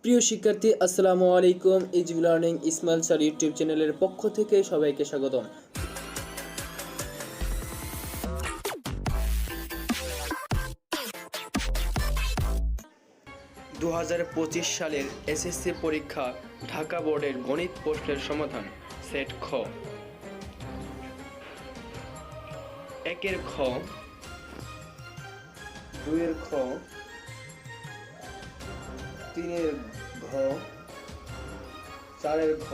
প্রিয় শিক্ষার্থী, আসসালামু আলাইকুম। Easy learning Ismail sir YouTube চ্যানেলের পক্ষ থেকে সবাইকে স্বাগতম। 2025 সালের এসএসসি পরীক্ষা ঢাকা বোর্ডের গণিত প্রশ্নের সমাধান। সেট খ। একের খ, দুইয়ের খ, তিনের ঘ, চারের ঘ,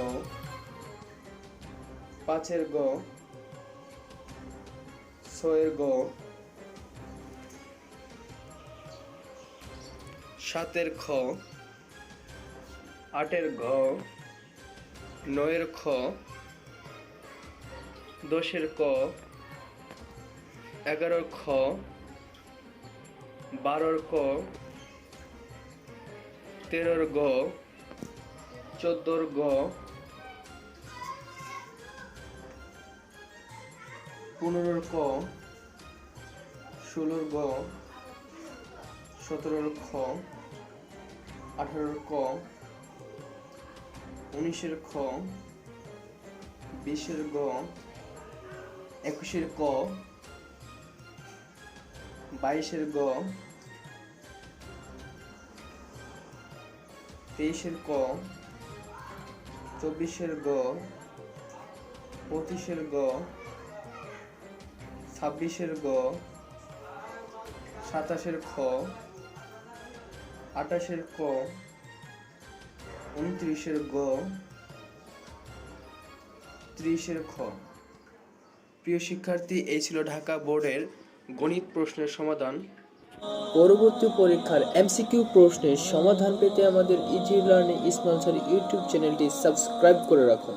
পাঁচের গ, ছয়ের গ, সাতের খ, আটের ঘ, নয়ের খ, দশের ক, 11র খ, 12র ক, 13র গ, 14র গ, 15র ক, 16র গ, 17র খ, 18র ক, 19র খ, 20র গ, 21র ক, 22র গ, 23র ক, 24র গ, 25র গ, 26র গ, 27র খ, 28র ক, 29র গ, 30র খ। প্রিয় শিক্ষার্থী, এই ছিল ঢাকা বোর্ডের গণিত প্রশ্নের সমাধান। পরবর্তী পরীক্ষার এমসিকিউ প্রশ্নের সমাধান পেতে আমাদের easy learning Ismail sir YouTube চ্যানেলটি সাবস্ক্রাইব করে রাখুন।